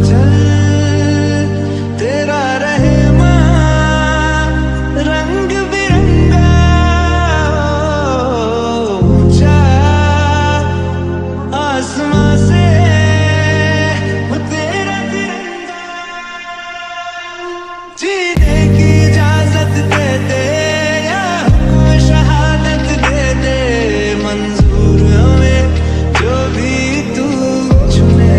चल तेरा रहमा रंग बिरंगा ऊंचा आसमां से वो तेरा तिरंगा जीने की इजाजत दे दे या हमको शहादत दे दे मंजूर हमें जो भी तू चुने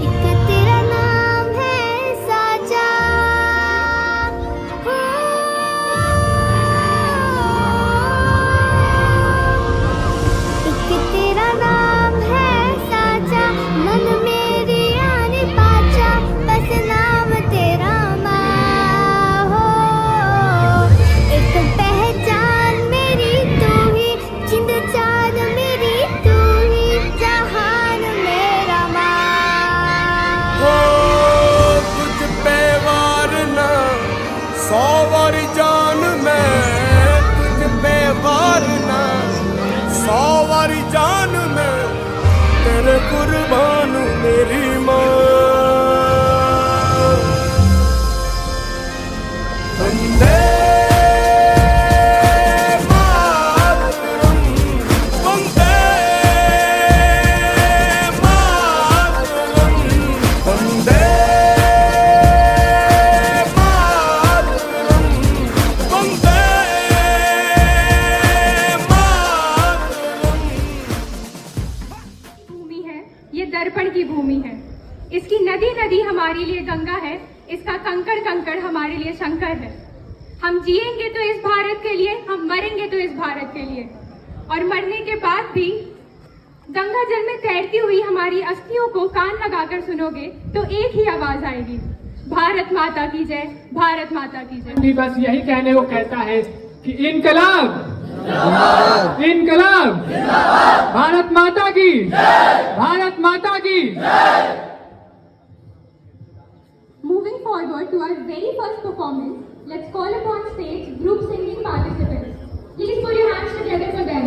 एक तेरा नाम है साजा हो एक तेरा नाम है साजा मन मेरी आने पाचा बस नाम तेरा माँ हो एक पहचान मेरी तू ही जिंद जान मेरी तू ही जहान मेरा माँ तुझ पे वारना 100 वारी जान मैं तुझ पे वारना 100 वारी जान मैं तेरे कुर्बान मेरी माँ वंदे मातरम वंदे मातरम वंदे मातरम वंदे मातरम भूमि है, ये दर्पण की भूमि है। इसकी नदी नदी हमारे लिए गंगा है, इसका कंकड़ कंकड़ हमारे लिए शंकर है। हम जिएंगे तो इस भारत के लिए, हम मरेंगे तो इस भारत के लिए। और मरने के बाद भी गंगा जल में तैरती हुई हमारी अस्थियों को कान लगाकर सुनोगे तो एक ही आवाज आएगी, भारत माता की जय, भारत माता की जय। भी बस यही कहने को कहता है कि इनकलाब इनकलाब भारत माता की भारत माता की। Moving forward to our very first performance, let's call upon stage group singing participants. Please put your hands together for them.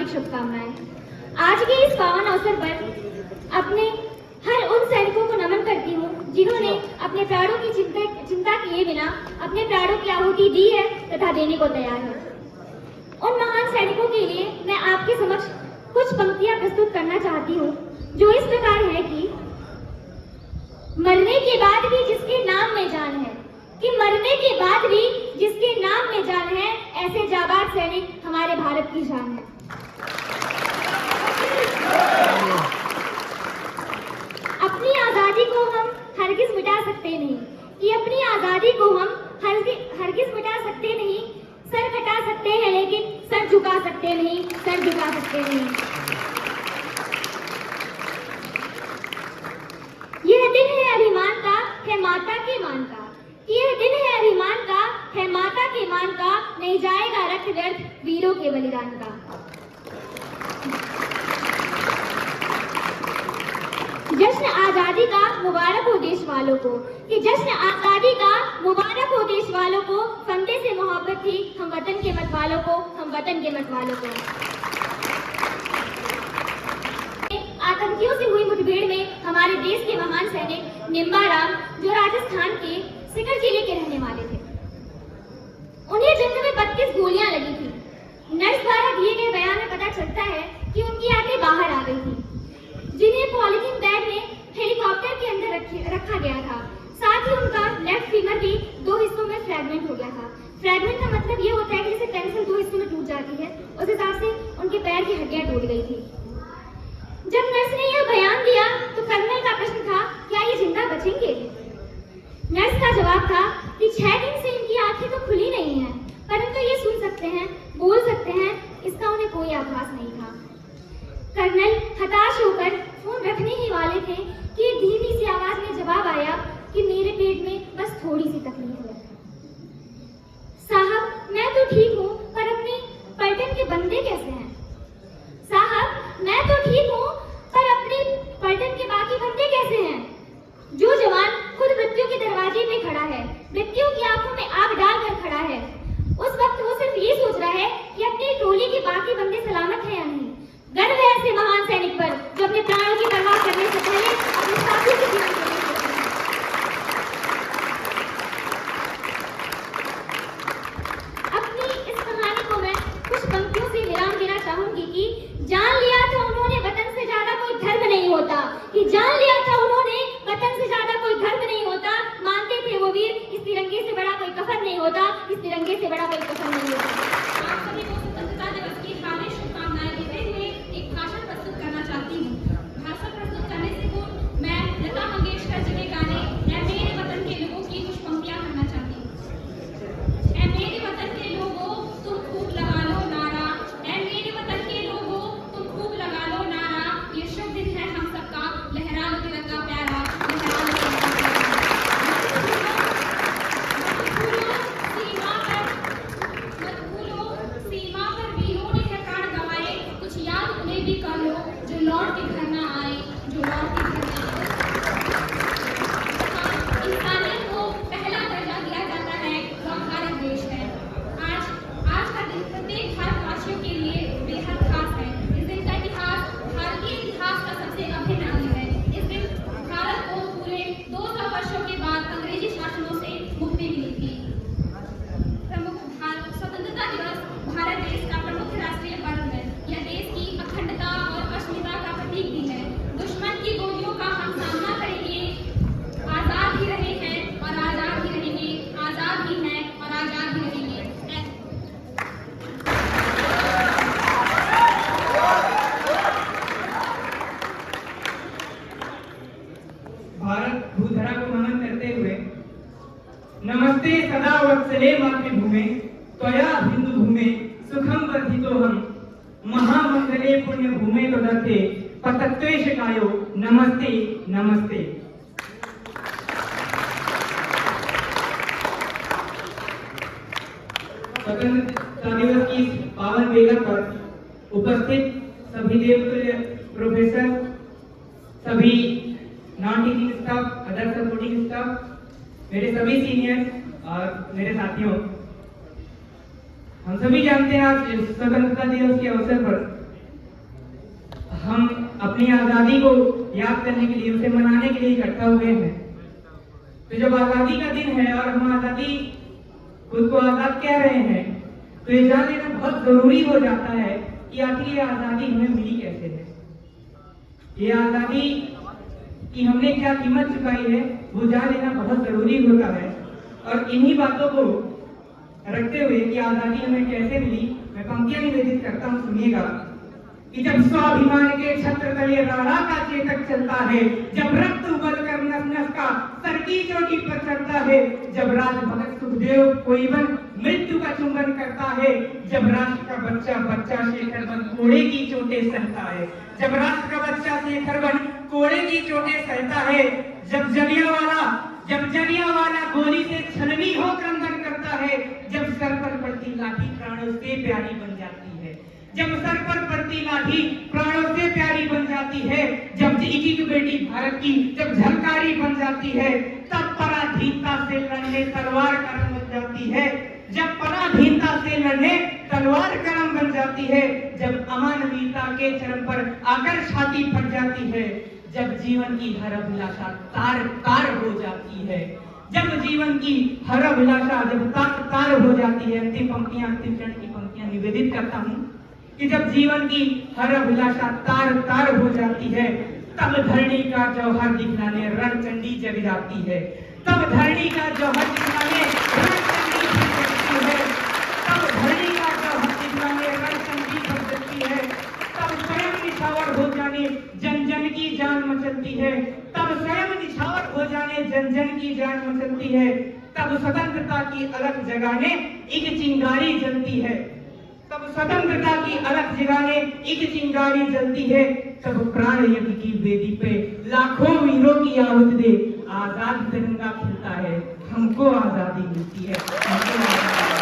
हार्दिक शुभकामनाएं। आज के इस पावन अवसर पर अपने हर उन सैनिकों को नमन करती हूँ जिन्होंने अपने प्राणों की चिंता किए बिना अपने प्राणों की आहुति दी है तथा देने को तैयार है। उन महान सैनिकों के लिए मैं आपके समक्ष कुछ पंक्तियां प्रस्तुत करना चाहती हूँ, जो इस प्रकार है कि मरने के बाद भी जिसके नाम में जान है, कि मरने के बाद भी जिसके नाम में जान है, ऐसे जाबाज सैनिक हमारे भारत की शान है। अपनी आजादी को हम हरगिज मिटा सकते नहीं, कि अपनी आजादी को हम हरगिज मिटा सकते नहीं। सर कटा सकते हैं लेकिन सर झुका सकते नहीं, सर झुका सकते नहीं। यह दिन है अभिमान का, है माता के मान का। यह दिन है अभिमान का, है माता के मान का। नहीं जाएगा रक्त व्यर्थ वीरों के बलिदान का। जश्न आजादी का मुबारक हो देश वालों को, कि जश्न आजादी का मुबारक हो देश वालों को। फंदे से मोहब्बत थी हम वतन के मत वालों को, हम वतन के मत वालों को। आतंकियों से हुई मुठभेड़ में हमारे देश के महान सैनिक निम्बाराम, जो राजस्थान के सिकर जिले के रहने वाले थे, उन्हें जंग में 32 गोलियां लगी थी। नर्स द्वारा दिए गए बयान में पता चलता है कि उनकी आंखें बाहर आ गई थी, जिन्हें पॉलिथीन बैग में हेलीकॉप्टर के अंदर रखा गया था। साथ ही उनका लेफ्ट फीमर भी 2 हिस्सों में फ्रैगमेंट हो गया था। फ्रैगमेंट का मतलब ये होता है कि जैसे पेंसिल 2 हिस्सों में टूट जाती है, उस हिसाब से उनके पैर की हड्डियां टूट गई थी। जब नर्स ने यह बयान दिया तो कर्नल का प्रश्न था, क्या ये जिंदा बचेंगे? नर्स का जवाब था कि 6 दिन से इनकी आंखें तो खुली नहीं है, परंतु ये सुन सकते हैं, बोल सकते हैं, इसका उन्हें कोई आभास नहीं था। कर्नल हताश होकर फोन रखने ही वाले थे कि एक धीमी सी आवाज में जवाब आया कि मेरे पेट में बस थोड़ी सी तकलीफ है। साहब, मैं तो ठीक हूँ, पर अपने पलटन के बंदे कैसे हैं? साहब, मैं तो ठीक हूँ, पर अपने पलटन के बाकी बंदे कैसे हैं? जो जवान खुद मृत्यु के दरवाजे पे खड़ा है, मृत्यु की आंखों में आग डालकर खड़ा है, उस वक्त वो सिर्फ ये सोच रहा है कि अपनी टोली के बाकी बंदे सलामत हैं या नहीं। गर्व है ऐसे महान सैनिक पर जो अपने प्राणों की परवाह करने से पहले अपने साथियों के जीवन को नहीं सोचते हैं। अपनी इस कहानी को मैं कुछ पंक्तियों से विराम देना चाहूंगी कि जान लिया था उन्होंने वतन से ज्यादा कोई धर्म नहीं होता, कि जान लिया था उन्होंने वतन से ज्यादा कोई धर्म नहीं होता। मानते थे वो वीर, इस तिरंगे से बड़ा कोई कफन नहीं होता, इस तिरंगे से बड़ा कोई कफन नहीं होता। आप सभी को स्वतंत्रता दिवस की हार्दिक शुभकामनाएं देते हुए एक भाषण प्रस्तुत करना चाहती हूँ। भाषण प्रस्तुत करने से पूर्व मैं लता मंगेशकर जी के गाने ऐ मेरे वतन के लोगों की कुछ पंक्तियां करना चाहती हूँ। ऐ मेरे वतन के लोगों तुम खूब लगा लो नारा, ऐ मेरे वतन के लोगों तुम खूब लगा लो नारा। ये शुभ दिन है हम सबका, लहरा लो तिरंगा प्यारा, लहरा लो तिरंगा प्यारा। सीमा पर वीरों ने है प्राण गंवाए, कुछ याद उन्हें भी कर लो जो लौट के घर ना आए, जो लौट के घर ना आए। इंसानियत को पहला दर्जा दिया जाता है, वह भारत देश है। आज का दिन प्रत्येक भारतवासियों के लिए बेहद खास है। इस दिन का इतिहास भारतीय इतिहास का सबसे अभिन्न अंग है। इस दिन भारत को पूरे 200 वर्षों के बाद अंग्रेजी शासनों से मुक्ति मिली थी। स्वतंत्रता दिवस भारत देश का प्रमुख राष्ट्रीय पर्व है। यह देश की अखंडता और अस्मिता का प्रतीक भी है। दुश्मन की गोलियों का हम सामना करेंगे, आजाद ही रहे हैं और आजाद ही रहेंगे, आजाद ही हैं और आजाद ही रहेंगे। भारत भूधरा को नमन करते हुए नमस्ते सदा वत्सले मातृभूमे त्वया हिंदू भूमे सुखम वर्धितोहम महामंगले पुण्य भूमे ददते पतत्वेशकायो नमस्ते नमस्ते। स्वतंत्रता दिवस की पावन बेला पर उपस्थित सभी देवतुल्य प्रोफेसर, सभी non teaching staff, other supporting staff, मेरे सभी सीनियर और मेरे साथियों, हम सभी जानते हैं आज स्वतंत्रता दिवस के अवसर पर अपनी आजादी को याद करने के लिए, उसे मनाने के लिए इकट्ठा हुए हैं। तो जब आजादी का दिन है और हम आजादी खुद को आजाद कह रहे हैं, तो ये जान लेना बहुत जरूरी हो जाता है कि आखिर ये आजादी हमें मिली कैसे है। ये आजादी की हमने क्या कीमत चुकाई है, वो जान लेना बहुत जरूरी होता है। और इन्हीं बातों को रखते हुए कि आजादी हमें कैसे मिली, मैं पंक्तियां निवेदित करता हूँ, सुनिएगा। कि जब स्वाभिमान के छत्र तले राणा का चेतक चलता है, जब रक्त उबल कर नस नस का सर की चोटी पर चढ़ता है, जब राज भगत सुखदेव कोई बन मृत्यु का चुंबन करता है, जब राष्ट्र का बच्चा बच्चा शेखर बन कोड़े की चोटें सहता है, जब राष्ट्र का बच्चा शेखर बन कोड़े की चोटें सहता है, जब जलियांवाला गोली से छलनी हो क्रंदन करता है, जब सर पर पड़ती लाठी प्राणों से प्यारी बन जाती है, जब सर पर पड़ती लाठी प्राणों से प्यारी बन जाती है, जब एक बेटी भारत की जब झलकारी बन जाती है, तब पराधीनता से लड़ने तलवार का रंग बन जाती है, जब पराधीनता से लड़ने तलवार का रंग बन जाती है, जब अमानवीयता के चरम पर आकर छाती फट जाती है, जब जीवन की हर अभिलाषा तार तार हो जाती है, जब जीवन की हर अभिलाषा जब तार तार हो जाती है। अंतिम पंक्तियां, अंतिम चरण की पंक्तियां निवेदित करता हूँ कि जब जीवन की हर अभिलाषा तार तार हो जाती है, तब धरणी का जौहर दिखलाने रणचंडी जग जाती है, तब धरणी का जौहर दिखलाने रणचंडी जग जाती है, तब धरणी का जौहर दिखलाने रणचंडी जग जाती है, तब स्वयं निछावर हो जाने जन जन की जान मचलती है, तब स्वयं निछावर हो जाने जन जन की जान मचलती है, तब स्वतंत्रता की अलग जगाने एक चिंगारी जलती है, तब स्वतंत्रता की अलग जगाने एक चिंगारी जलती है, तब प्राण यज्ञ की वेदी पे लाखों वीरों की आहुति दे आजाद तिरंगा खिलता है, हमको आजादी मिलती है, हमको आजादी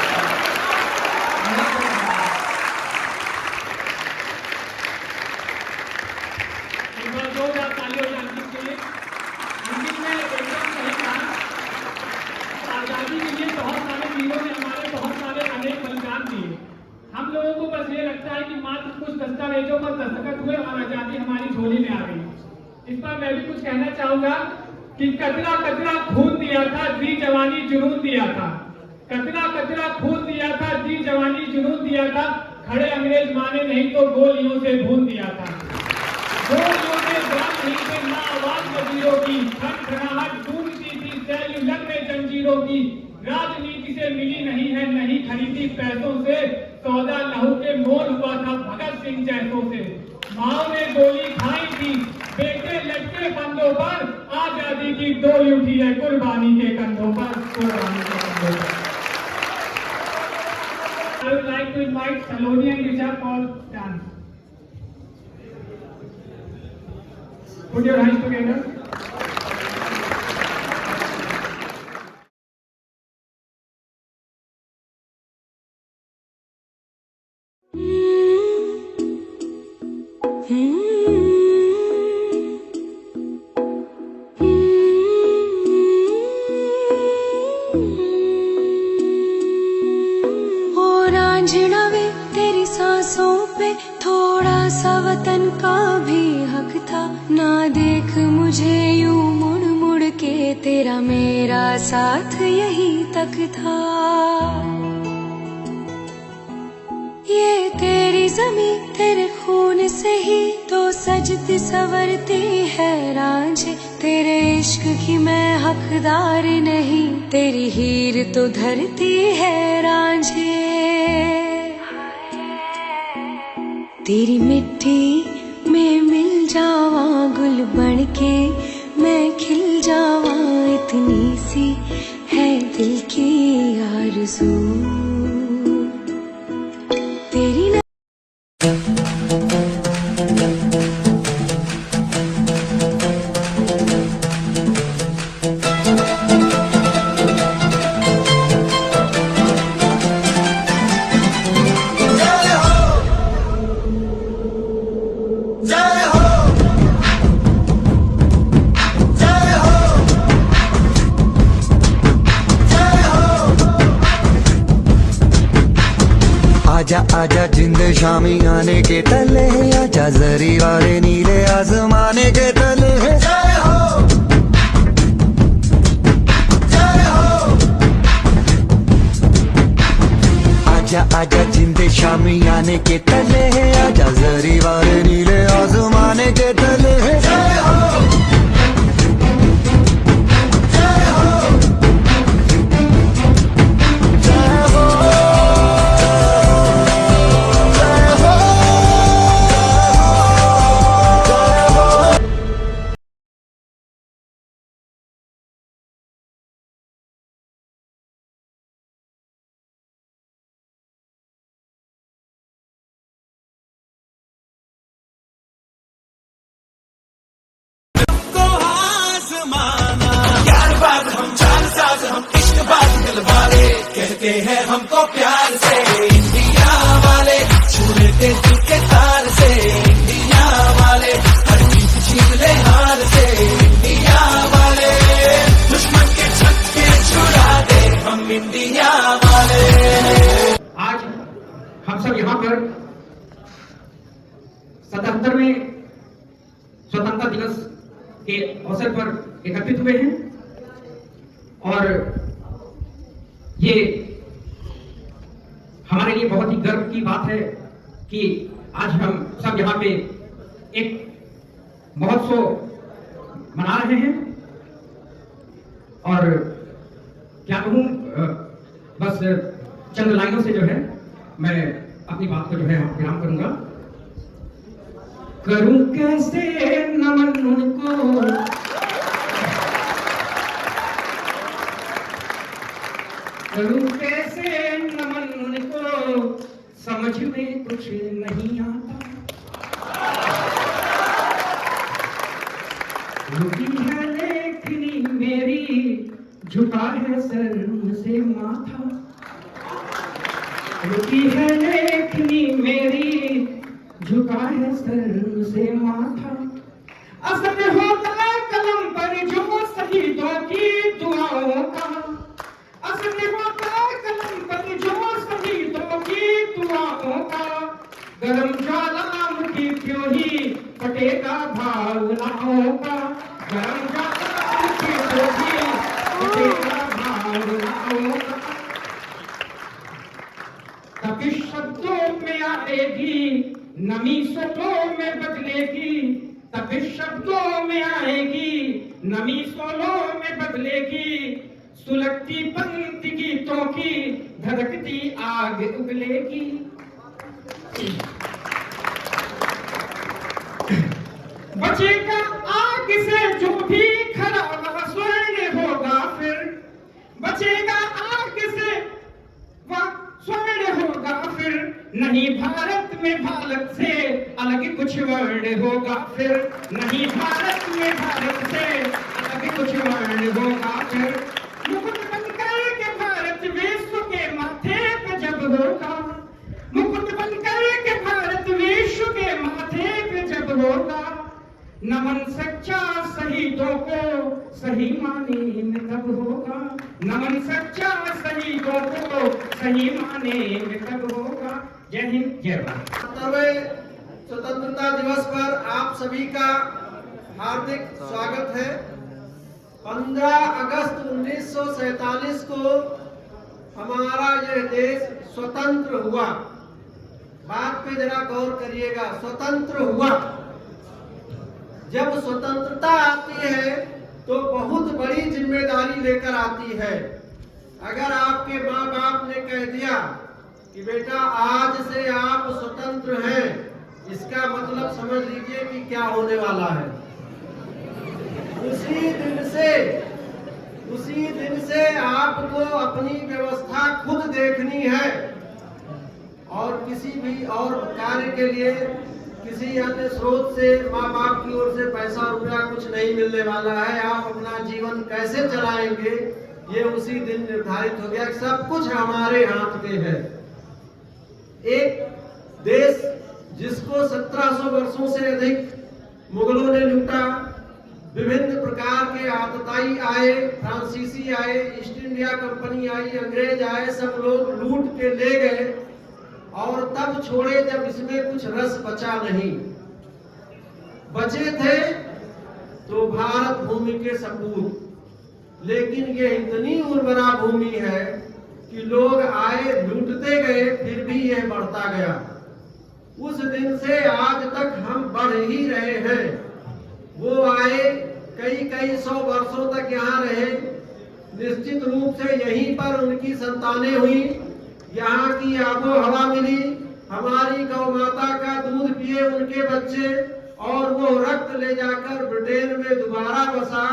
आजादी के लिए बहुत सारे वीरों ने हमारे बहुत सारे अनेक बलिदान दिए। हम लोगों को बस ये लगता है कि मात्र कुछ दस्तावेजों पर दस्तखत हुए और आजादी हमारी झोली में आ गई। इस पर मैं भी कुछ कहना चाहूंगा कि कतरा कतरा खून दिया था, जी जवानी जुनून दिया था, कतरा कतरा खून दिया था, जी जवानी जुनून दिया था, खड़े अंग्रेज माने नहीं तो गोलियों से भून दिया था, गोलियों से जान नहीं थे ना आवाज वजीरों की, खनखनाहट गूंजती थी सेल्यूलर में जंजीरों की, राजनीति से मिली नहीं है, नहीं खरीदी पैसों से, सौदा लहू के मोल हुआ था भगत सिंह जैसों से, माओ ने गोली खाई थी, बेटे लटके बंदों पर, आजादी की डोली उठी है कुर्बानी के कंधों पर, कुर्बानी के कंधों पर। I would like to invite Saloni and Richa for dance. Put your hands together. तेरी सांसों पे थोड़ा सा वतन का भी हक था, ना देख मुझे यूं मुड़ मुड़ के, तेरा मेरा साथ यही तक था। ये तेरी ज़मीं तेरे खून से ही तो सजती संवरती है रांझे, तेरे इश्क की मैं हकदार नहीं, तेरी हीर तो धरती है रांझे। तेरी मिट्टी में मिल जावा गुल बन के, मैं खिल जावा, इतनी सी है दिल की आरज़ू तेरी। आजा आजा जिंद शामी आने के तले, आजा जरी वाले नीले मिलते हैं हमको प्यार से, इंडिया वाले छू लेते दिल के तार से, इंडिया वाले हर जीत छीन ले हार से, इंडिया वाले दुश्मन के छक्के छुड़ा दे हम इंडिया वाले। आज हम सब यहाँ पर 77वें स्वतंत्रता दिवस के अवसर पर एकत्रित हुए हैं और ये हमारे लिए बहुत ही गर्व की बात है कि आज हम सब यहाँ पे एक महोत्सव मना रहे हैं। और क्या कहूँ, बस चंद लाइनों से जो है मैं अपनी बात को जो है विराम करूंगा। करूं कैसे नमन उनको, करूं कैसे नमन उनको, समझ में कुछ नहीं आता। रुकी है लेखनी मेरी, झुका है सर से माथा। रुकी है लेखनी मेरी, झुका है सर से माथा। असर होता कलम पर जो शहीदों की दुआओं का, असर होता कलम पर जो शहीदों की दुआओं का। गरम ज्वालामुखी क्यों ही फटेगा भावनाओं का, गरम ज्वालामुखी क्यों ही फटेगा भावनाओं का। तपिश शब्दों में आएगी, नमी सोलों में बदलेगी। तपिश शब्दों में आएगी, नमी सोलों में बदलेगी। सुलगती पंक्ति गीतों की धड़कती आग उगलेगी। बचेगा आग से जो भी खरा वह स्वर्ण होगा फिर, बचेगा आग से वह स्वर्ण होगा फिर। नहीं भारत में भारत से अलग कुछ वर्ण होगा फिर, नहीं भारत में भारत से अलग कुछ वर्ण होगा फिर। मुकुट बनकर के भारत विश्व के माथे पे जब होगा, मुकुट बनकर के भारत विश्व के माथे पे जब होगा। नमन सच्चा शहीदों को सही माने में तब होगा, नमन सच्चा शहीदों को सही माने में तब होगा। जय हिंद, जय भारत। 77वें स्वतंत्रता दिवस पर आप सभी का हार्दिक स्वागत है। 15 अगस्त 1947 को हमारा यह देश स्वतंत्र हुआ। बात पे जरा गौर करिएगा, स्वतंत्र हुआ। जब स्वतंत्रता आती है तो बहुत बड़ी जिम्मेदारी लेकर आती है। अगर आपके माँ बाप ने कह दिया कि बेटा आज से आप स्वतंत्र हैं, इसका मतलब समझ लीजिए कि क्या होने वाला है। उसी दिन से आपको अपनी व्यवस्था खुद देखनी है और किसी भी और कार्य के लिए किसी अन्य स्रोत से माँ बाप की ओर से पैसा रुपया कुछ नहीं मिलने वाला है। आप अपना जीवन कैसे चलाएंगे ये उसी दिन निर्धारित हो गया। सब कुछ हमारे हाथ में है। एक देश जिसको 1700 वर्षों से अधिक मुगलों ने लूटा, विभिन्न प्रकार के आतताई आए, फ्रांसीसी आए, ईस्ट इंडिया कंपनी आई, अंग्रेज आए, सब लोग लूट के ले गए और तब छोड़े जब इसमें कुछ रस बचा नहीं। बचे थे तो भारत भूमि के सपूत, लेकिन ये इतनी उर्वरा भूमि है कि लोग आए लूटते गए, फिर भी यह बढ़ता गया। उस दिन से आज तक हम बढ़ ही रहे हैं। वो आए, कई सौ वर्षों तक यहाँ रहे, निश्चित रूप से यहीं पर उनकी संतानें हुई, यहाँ की आबो हवा मिली, हमारी गौ माता का दूध पिए उनके बच्चे और वो रक्त ले जाकर ब्रिटेन में दोबारा बसा।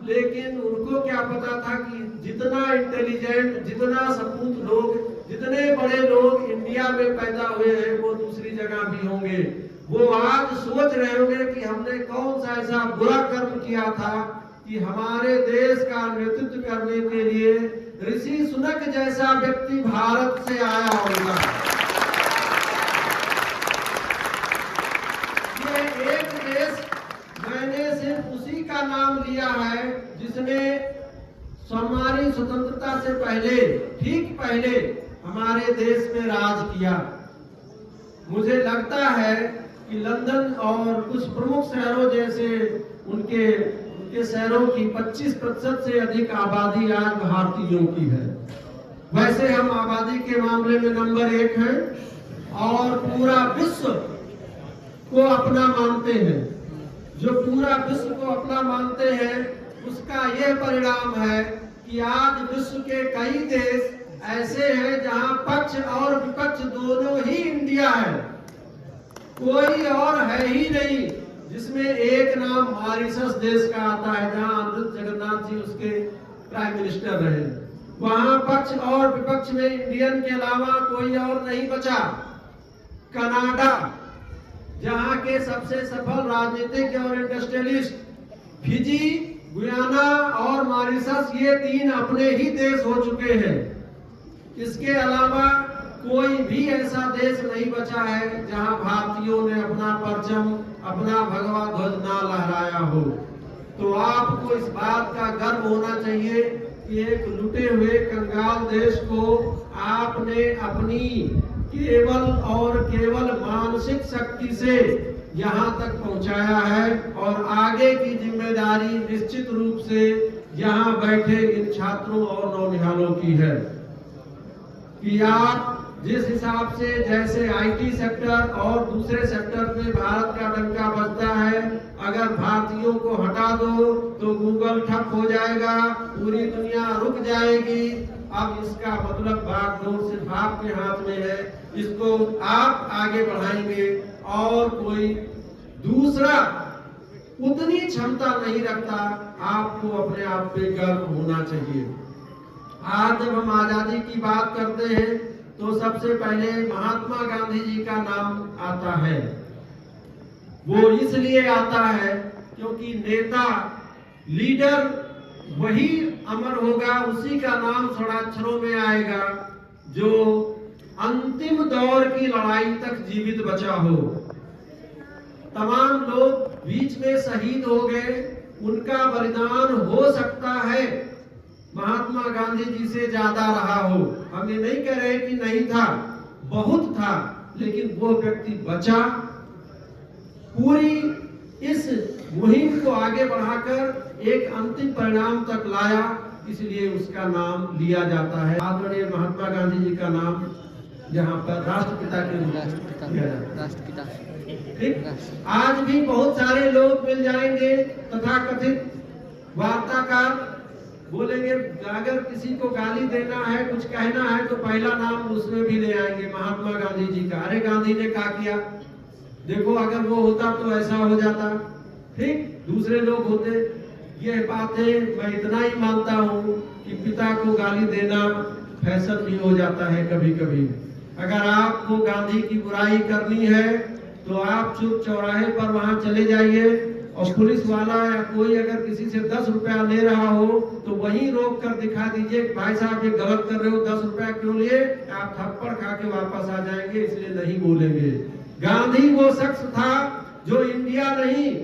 लेकिन उनको क्या पता था कि जितना इंटेलिजेंट, जितना सपूत लोग, जितने बड़े लोग इंडिया में पैदा हुए हैं वो दूसरी जगह भी होंगे। वो आज सोच रहे होंगे कि हमने कौन सा ऐसा बुरा कर्म किया था कि हमारे देश का नेतृत्व करने के लिए ऋषि सुनक जैसा व्यक्ति भारत से आया होगा। ये एक देश, मैंने सिर्फ उसी का नाम लिया है जिसने हमारी स्वतंत्रता से पहले, ठीक पहले हमारे देश में राज किया। मुझे लगता है कि लंदन और कुछ प्रमुख शहरों जैसे उनके शहरों की 25% से अधिक आबादी आज भारतीयों की है। वैसे हम आबादी के मामले में नंबर 1 हैं और पूरा विश्व को अपना मानते हैं। जो पूरा विश्व को अपना मानते हैं उसका यह परिणाम है कि आज विश्व के कई देश ऐसे हैं जहां पक्ष और विपक्ष दोनों ही इंडिया है, कोई और है ही नहीं। जिसमें एक नाम मॉरिशस देश का आता है जहां अमृत जगन्नाथ जी उसके प्राइम मिनिस्टर रहे। वहां पक्ष और विपक्ष में इंडियन के अलावा कोई और नहीं बचा। कनाडा, जहां के सबसे सफल राजनीतिक और इंडस्ट्रियलिस्ट फिजी, गुयाना और मॉरिशस, ये 3 अपने ही देश हो चुके हैं। इसके अलावा कोई भी ऐसा देश नहीं बचा है जहां भारतीयों ने अपना परचम, अपना भगवा ध्वज ना लहराया हो। तो आपको इस बात का गर्व होना चाहिए कि एक लुटे हुए कंगाल देश को आपने अपनी केवल और केवल मानसिक शक्ति से यहाँ तक पहुँचाया है और आगे की जिम्मेदारी निश्चित रूप से यहाँ बैठे इन छात्रों और नौनिहालों की है कि आप जिस हिसाब से जैसे आईटी सेक्टर और दूसरे सेक्टर में भारत का डंका बजता है, अगर भारतीयों को हटा दो तो गूगल ठप हो जाएगा, पूरी दुनिया रुक जाएगी। अब इसका मतलब बागडोर सिर्फ आपके हाथ में है, इसको आप आगे बढ़ाएंगे और कोई दूसरा उतनी क्षमता नहीं रखता। आपको अपने आप पे गर्व होना चाहिए। आज जब हम आजादी की बात करते हैं तो सबसे पहले महात्मा गांधी जी का नाम आता है। वो इसलिए आता है क्योंकि नेता, लीडर वही अमर होगा, उसी का नाम स्वराक्षरों में आएगा जो अंतिम दौर की लड़ाई तक जीवित बचा हो। तमाम लोग बीच में शहीद हो गए, उनका बलिदान हो सकता है महात्मा गांधी जी से ज्यादा रहा हो। हम ये नहीं कह रहे कि नहीं था, बहुत था, लेकिन वो व्यक्ति बचा, पूरी इस मुहिम को आगे बढ़ाकर एक अंतिम परिणाम तक लाया, इसलिए उसका नाम लिया जाता है। आदरणीय महात्मा गांधी जी का नाम यहाँ पर राष्ट्रपिता के रूप में लिया जाता है। ठीक, आज भी बहुत सारे लोग मिल जाएंगे तथाकथित वार्ताकार, बोलेंगे अगर किसी को गाली देना है, कुछ कहना है तो पहला नाम उसमें भी ले आएंगे महात्मा गांधी जी का। अरे गांधी ने क्या किया, देखो अगर वो होता तो ऐसा हो जाता। ठीक, दूसरे लोग होते। ये बातें मैं इतना ही मानता हूँ कि पिता को गाली देना फैशन भी हो जाता है कभी कभी। अगर आपको गांधी की बुराई करनी है तो आप चुप चौराहे पर वहां चले जाइए और पुलिस वाला या कोई अगर किसी से 10 रुपया ले रहा हो तो वहीं रोक कर दिखा दीजिए भाई साहब ये गलत कर रहे हो, 10 रुपया क्यों लिए। आप थप्पड़ खा के वापस आ जाएंगे, इसलिए नहीं बोलेंगे। गांधी वो शख्स था जो इंडिया नहीं,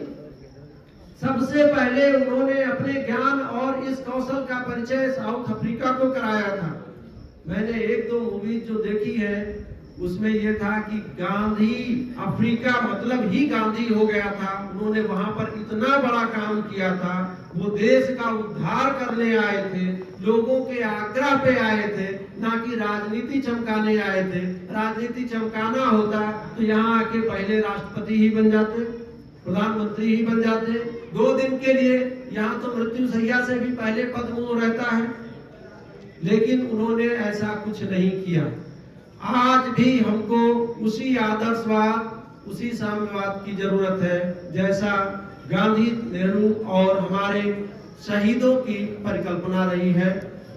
सबसे पहले उन्होंने अपने ज्ञान और इस कौशल का परिचय साउथ अफ्रीका को कराया था। मैंने 1-2 मूवी जो देखी है उसमें यह था कि गांधी अफ्रीका मतलब ही गांधी हो गया था। उन्होंने वहां पर इतना बड़ा काम किया था, वो देश का उद्धार करने आए थे, लोगों के आग्रह पे आए थे, ना कि राजनीति चमकाने आए थे। राजनीति चमकाना होता तो यहाँ आके पहले राष्ट्रपति ही बन जाते, प्रधानमंत्री ही बन जाते 2 दिन के लिए। यहाँ तो मृत्यु शैया से भी पहले पद में रहता है, लेकिन उन्होंने ऐसा कुछ नहीं किया। आज भी हमको उसी आदर्शवाद, उसी साम्यवाद की जरूरत है जैसा गांधी, नेहरू और हमारे शहीदों की परिकल्पना रही है।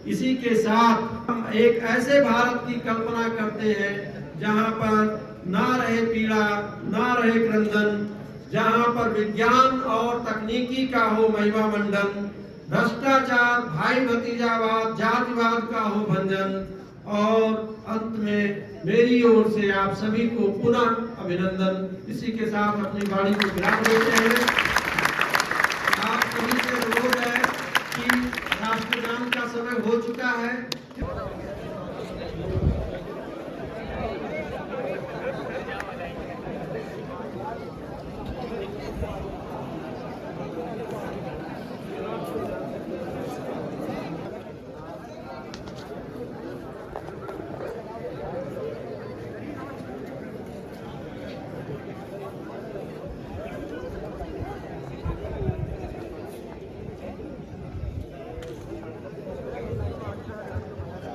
इसी के साथ हम एक ऐसे भारत की कल्पना करते हैं जहां पर ना रहे पीड़ा, ना रहे क्रंदन, जहां पर विज्ञान और तकनीकी का हो महिमा मंडन, भ्रष्टाचार, भाई भतीजावाद, जातिवाद का हो भंजन। और अंत में मेरी ओर से आप सभी को पुनः अभिनंदन। इसी के साथ अपनी वाणी को विराम देते हैं। आप सभी से अनुरोध है कि राष्ट्रगान का समय हो चुका है।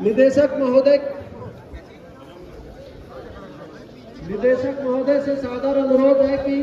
निदेशक महोदय से सादर अनुरोध है कि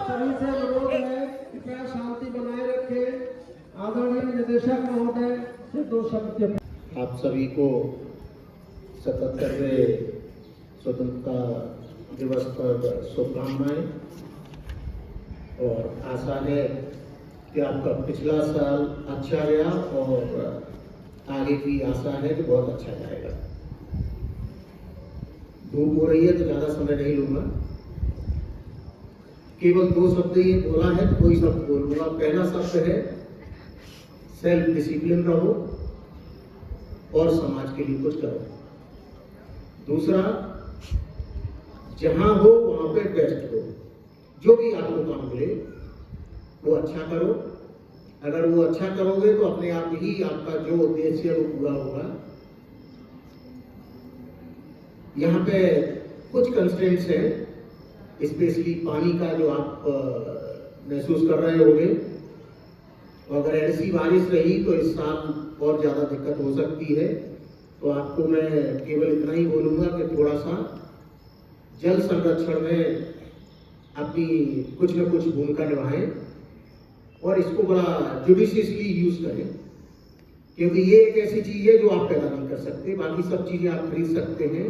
सभी से अनुरोध है कि कृपया शांति बनाए रखें। आदरणीय निदेशक महोदय से दो शब्द। आप सभी को 77वें स्वतंत्रता दिवस पर शुभकामनाएं। और आशा है कि आपका पिछला साल अच्छा गया और आगे की आशा है कि बहुत अच्छा जाएगा। धूप हो रही है तो ज़्यादा समय नहीं लूँगा, केवल दो शब्द ये बोला है तो कोई शब्द बोलूंगा। पहला शब्द है सेल्फ डिसिप्लिन रहो और समाज के लिए कुछ करो। दूसरा, जहां हो वहां पे बेस्ट हो। जो भी आपको काम मिले वो अच्छा करो। अगर वो अच्छा करोगे तो अपने आप ही आपका जो उद्देश्य है वो पूरा होगा। यहाँ पे कुछ कंस्ट्रेंट्स हैं, स्पेशली पानी का जो आप महसूस कर रहे होंगे। अगर ऐसी बारिश रही तो इस साल और ज़्यादा दिक्कत हो सकती है। तो आपको मैं केवल इतना ही बोलूँगा कि थोड़ा सा जल संरक्षण में अपनी कुछ न कुछ भूमिका निभाएं और इसको बड़ा जुडिशियसली यूज करें, क्योंकि ये एक ऐसी चीज़ है जो आप पैदा नहीं कर सकते। बाकी सब चीज़ें आप खरीद सकते हैं।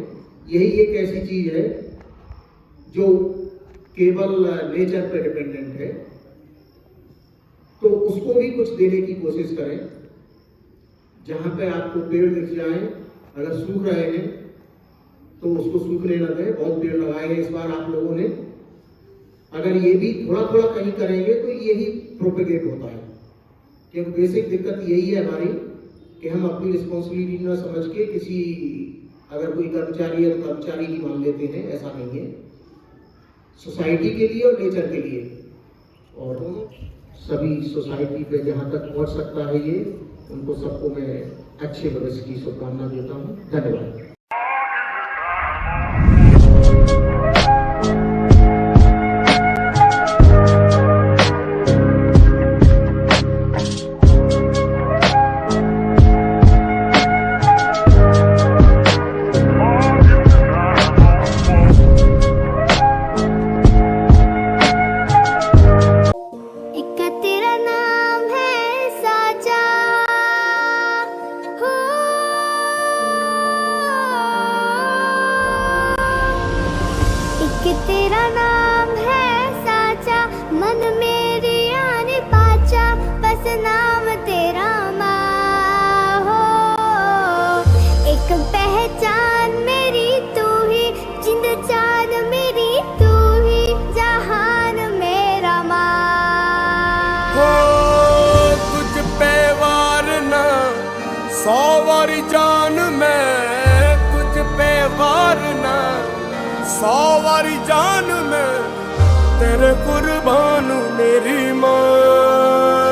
यही एक ऐसी चीज़ है जो केवल नेचर पे डिपेंडेंट है। तो उसको भी कुछ देने की कोशिश करें। जहां पे आपको पेड़ दिख जाए, अगर सूख रहे हैं तो उसको सूखने न दें। बहुत पेड़ लगाए हैं इस बार आप लोगों ने। अगर ये भी थोड़ा थोड़ा कहीं करेंगे तो यही प्रोपेगेट होता है। क्योंकि बेसिक दिक्कत यही है हमारी कि हम अपनी रिस्पॉन्सिबिलिटी न समझ के किसी, अगर कोई कर्मचारी है तो कर्मचारी ही मान लेते हैं। ऐसा नहीं है, सोसाइटी के लिए और नेचर के लिए। और सभी सोसाइटी पे जहाँ तक पहुँच सकता है ये, उनको सबको मैं अच्छे भविष्य की शुभकामना देता हूँ। धन्यवाद। वारी जान में तुझ पे वार ना, 100 वारी जान में तेरे कुर्बान मेरी मां।